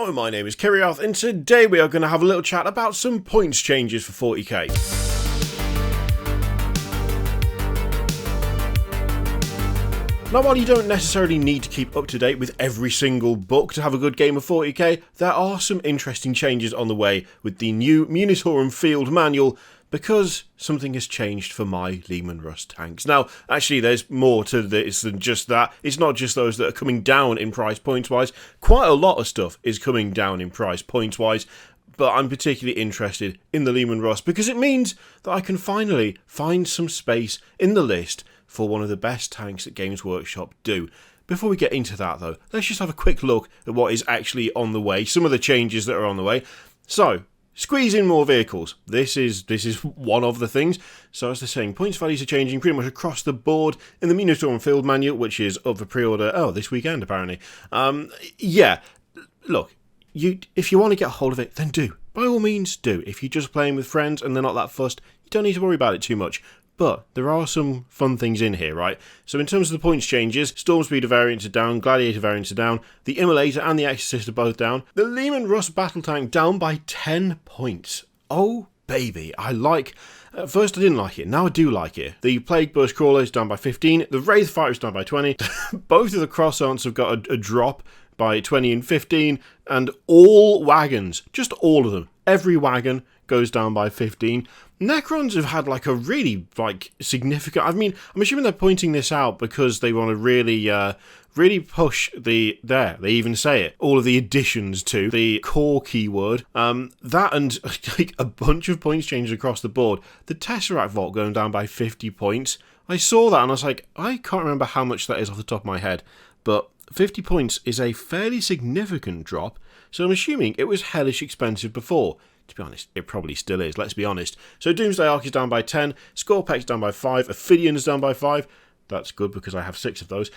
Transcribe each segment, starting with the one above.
Hello, my name is Kiriath, and today we are going to have a little chat about some points changes for 40k. Now, while you don't necessarily need to keep up to date with every single book to have a good game of 40k, there are some interesting changes on the way with the new Munitorum Field Manual, because something has changed for my Leman Russ tanks. Now, actually, there's more to this than just that. It's not just those that are coming down in price points-wise. Quite a lot of stuff is coming down in price points-wise, but I'm particularly interested in the Leman Russ because it means that I can finally find some space in the list for one of the best tanks that Games Workshop do. Before we get into that, though, let's just have a quick look at what is actually on the way, some of the changes that are on the way. So, squeeze in more vehicles. This is one of the things. So as they're saying, points values are changing pretty much across the board in the Munitorum Field Manual, which is up for pre-order, this weekend apparently. Look, if you want to get a hold of it, then do. By all means, do. If you're just playing with friends and they're not that fussed, you don't need to worry about it too much. But there are some fun things in here, right? So in terms of the points changes, Stormspeeder variants are down, Gladiator variants are down, the Immolator and the Exorcist are both down, the Leman Russ battle tank down by 10 points. Oh, baby. At first I didn't like it, now I do like it. The Plague Burst Crawler is down by 15, the Wraith Fighter is down by 20, both of the Cross Aunts have got a drop by 20 and 15, and all wagons, just all of them, every wagon goes down by 15. Necrons have had a really significant. I mean, I'm assuming they're pointing this out because they want to really push they even say it, all of the additions to the core keyword. That and a bunch of points changes across the board. The Tesseract Vault going down by 50 points. I saw that and I was like, I can't remember how much that is off the top of my head, but 50 points is a fairly significant drop. So I'm assuming it was hellish expensive before. To be honest, it probably still is, let's be honest. So Doomsday Ark is down by 10, Scorpex down by 5, Ophidian is down by 5. That's good because I have 6 of those.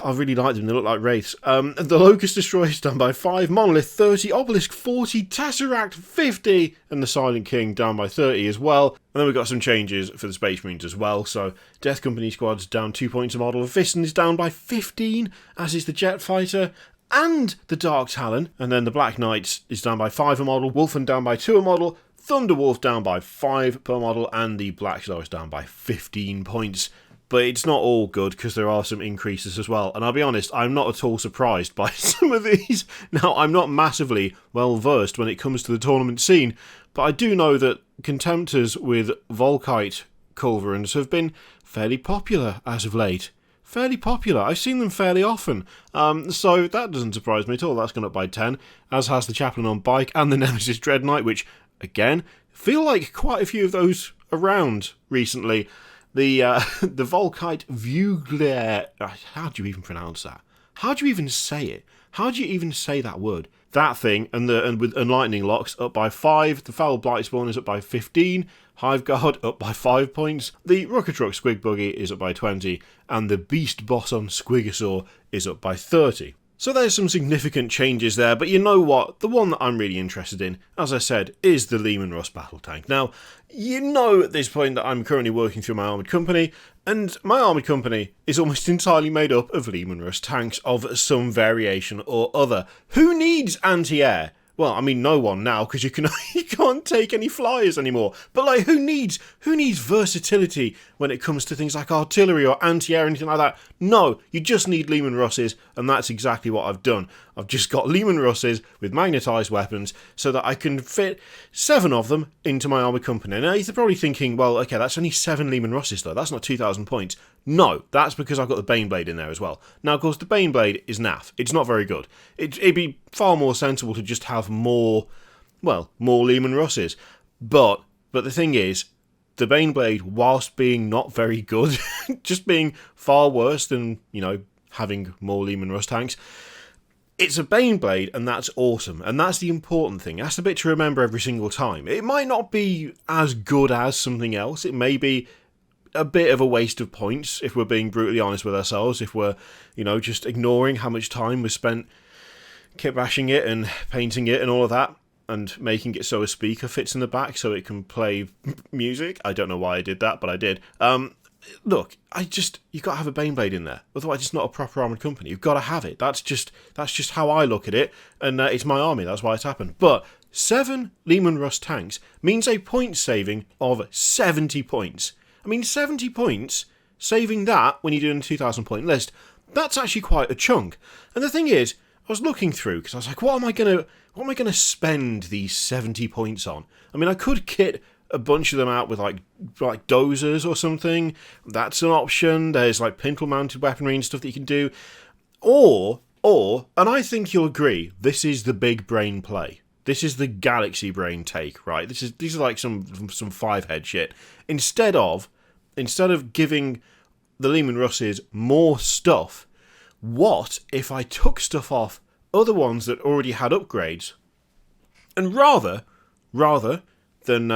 I really like them, they look like wraiths. The Locust Destroyer is down by 5, Monolith 30, Obelisk 40, Tesseract 50, and the Silent King down by 30 as well. And then we've got some changes for the Space Marines as well. So Death Company Squad's down 2 points a model, Visten is down by 15, as is the Jet Fighter, and the Dark Talon, and then the Black Knights is down by 5 a model, Wolfen down by 2 a model, Thunderwolf down by 5 per model, and the Black Star is down by 15 points. But it's not all good because there are some increases as well. And I'll be honest, I'm not at all surprised by some of these. Now, I'm not massively well versed when it comes to the tournament scene, but I do know that Contemptors with Volkite Culverins have been fairly popular as of late. Fairly popular. I've seen them fairly often. So that doesn't surprise me at all. That's gone up by 10, as has the Chaplain on Bike and the Nemesis Dread Knight, which, again, feel like quite a few of those around recently. The Volkite Vugler. How do you even pronounce that? How do you even say it? How do you even say that word? That thing, and with Lightning Locks up by 5. The Foul Blightspawn is up by 15. Hiveguard up by 5 points. The Rucker Truck Squig Buggy is up by 20. And the Beast Boss on Squigosaur is up by 30. So there's some significant changes there, but you know what? The one that I'm really interested in, as I said, is the Leman Russ battle tank. Now, you know at this point that I'm currently working through my Armoured Company, and my Armoured Company is almost entirely made up of Leman Russ tanks of some variation or other. Who needs anti-air? Well, I mean, no one now, because you can't take any flyers anymore. But, who needs versatility when it comes to things like artillery or anti-air or anything like that? No, you just need Leman Russes, and that's exactly what I've done. I've just got Leman Russes with magnetised weapons so that I can fit 7 of them into my Armoured Company. Now, you're probably thinking, well, okay, that's only 7 Leman Russes, though. That's not 2,000 points. No, that's because I've got the Baneblade in there as well. Now, of course, the Baneblade is naff. It's not very good. It'd be far more sensible to just have more Leman Russes. But the thing is, the Baneblade, whilst being not very good, just being far worse than, having more Leman Russ tanks, it's a Baneblade, and that's awesome. And that's the important thing. That's the bit to remember every single time. It might not be as good as something else. It may be a bit of a waste of points, if we're being brutally honest with ourselves, if we're, just ignoring how much time was spent kit bashing it and painting it and all of that, and making it so a speaker fits in the back so it can play music. I don't know why I did that, but I did. look, you've got to have a Baneblade in there. Otherwise, it's not a proper Armoured Company. You've got to have it. That's just how I look at it, and it's my army. That's why it's happened. But 7 Leman Russ tanks means a point saving of 70 points. I mean, 70 points, saving that when you're doing a 2,000 point list, that's actually quite a chunk. And the thing is, I was looking through because I was like, what am I gonna spend these 70 points on? I mean, I could kit a bunch of them out with like dozers or something. That's an option. There's like pintle mounted weaponry and stuff that you can do. Or, and I think you'll agree, this is the big brain play. This is the galaxy brain take, right? These are like some 5-head shit. Instead of giving the Leman Russes more stuff, what if I took stuff off other ones that already had upgrades, and rather than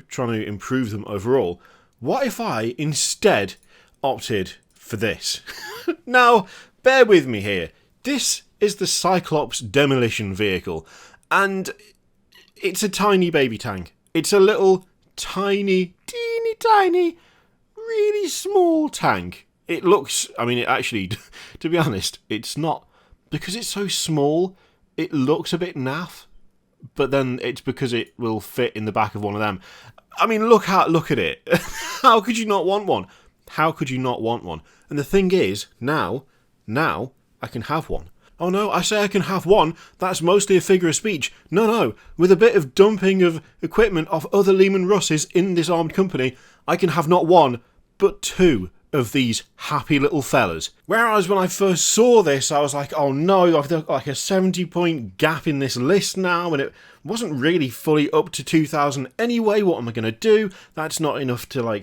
trying to improve them overall, what if I instead opted for this? Now, bear with me here. This is the Cyclops Demolition Vehicle, and it's a tiny baby tank. It's a little tiny, teeny tiny, really small tank. It looks, I mean, it actually, to be honest, it's not, because it's so small, it looks a bit naff, but then it's because it will fit in the back of one of them. I mean, look at it. How could you not want one? How could you not want one? And the thing is, now, I can have one. Oh no, I say I can have one, that's mostly a figure of speech. No, with a bit of dumping of equipment off other Leman Russes in this armed company, I can have not one, but 2 of these happy little fellas. Whereas when I first saw this, I was like, oh no, I've got like a 70-point gap in this list now, and it wasn't really fully up to 2,000 anyway. What am I going to do? That's not enough to I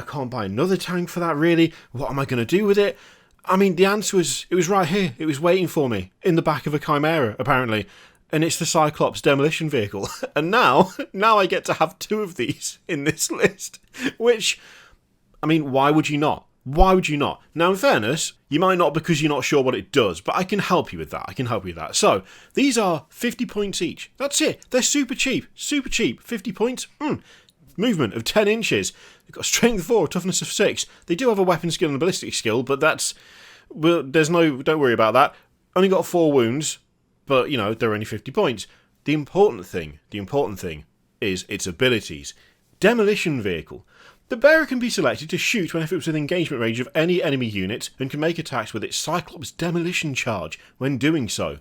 can't buy another tank for that really. What am I going to do with it? I mean, the answer was, it was right here. It was waiting for me in the back of a Chimera, apparently. And it's the Cyclops Demolition Vehicle. And now I get to have 2 of these in this list. Which, I mean, why would you not? Why would you not? Now, in fairness, you might not because you're not sure what it does, but I can help you with that. So, these are 50 points each. That's it. They're super cheap. 50 points. Movement of 10 inches. They've got strength 4, toughness of 6. They do have a weapon skill and a ballistic skill, but don't worry about that. Only got 4 wounds, but, they're only 50 points. The important thing is its abilities. Demolition Vehicle. The bearer can be selected to shoot whenever it's within engagement range of any enemy unit and can make attacks with its Cyclops Demolition Charge when doing so.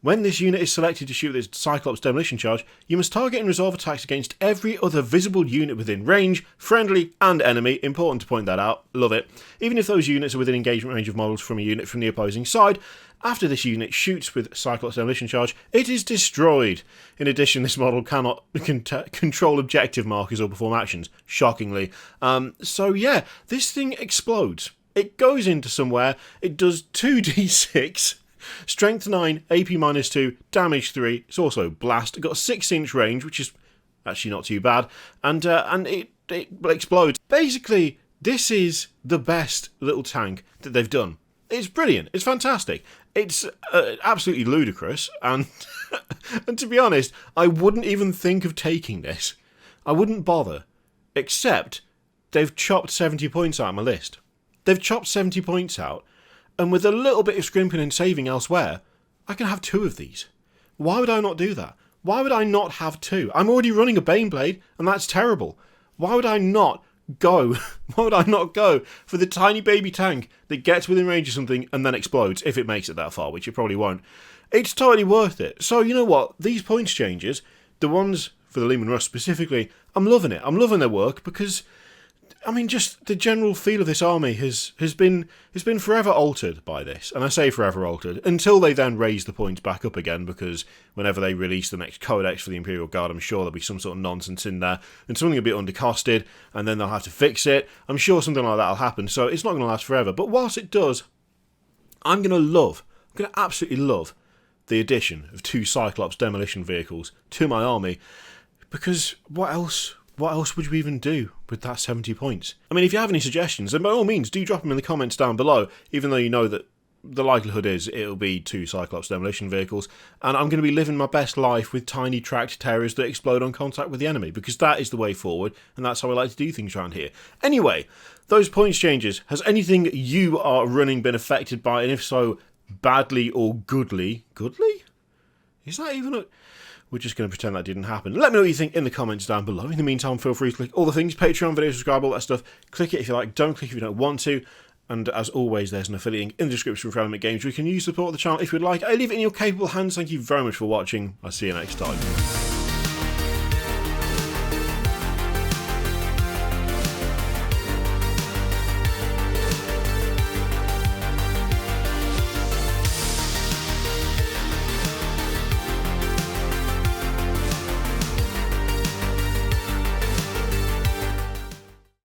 When this unit is selected to shoot with its Cyclops Demolition Charge, you must target and resolve attacks against every other visible unit within range, friendly and enemy. Important to point that out. Love it. Even if those units are within engagement range of models from a unit from the opposing side, after this unit shoots with Cyclops Demolition Charge, it is destroyed. In addition, this model cannot control objective markers or perform actions, shockingly. So yeah, this thing explodes. It goes into somewhere, it does 2d6, strength 9, AP -2, damage 3, it's also blast, it got a 6-inch range, which is actually not too bad, and it explodes. Basically, this is the best little tank that they've done. It's brilliant, it's fantastic, it's absolutely ludicrous, and and to be honest, I wouldn't even think of taking this. I wouldn't bother, except they've chopped 70 points out of my list. They've chopped 70 points out, and with a little bit of scrimping and saving elsewhere, I can have 2 of these. Why would I not do that? Why would I not have 2? I'm already running a Baneblade, and that's terrible. Why would I not go for the tiny baby tank that gets within range of something and then explodes, if it makes it that far, which it probably won't? It's totally worth it. So, you know what? These points changes, the ones for the Leman Russ specifically, I'm loving it. I'm loving their work because, I mean, just the general feel of this army has been forever altered by this. And I say forever altered, until they then raise the points back up again, because whenever they release the next codex for the Imperial Guard, I'm sure there'll be some sort of nonsense in there, and something a bit undercosted, and then they'll have to fix it. I'm sure something like that will happen, so it's not going to last forever. But whilst it does, I'm going to absolutely love the addition of 2 Cyclops Demolition Vehicles to my army, because what else would you even do with that 70 points? I mean, if you have any suggestions, then by all means do drop them in the comments down below, even though you know that the likelihood is it'll be 2 Cyclops demolition vehicles, and I'm going to be living my best life with tiny tracked terrors that explode on contact with the enemy, because that is the way forward, and that's how I like to do things around here. Anyway, those points changes, has anything you are running been affected by, and if so, badly or goodly? Goodly? Is that even a... We're just going to pretend that didn't happen. Let me know what you think in the comments down below. In the meantime, feel free to click all the things, Patreon, video, subscribe, all that stuff. Click it if you like, don't click if you don't want to. And as always, there's an affiliate link in the description for Element Games where you can use support the channel if you'd like. I leave it in your capable hands. Thank you very much for watching. I'll see you next time.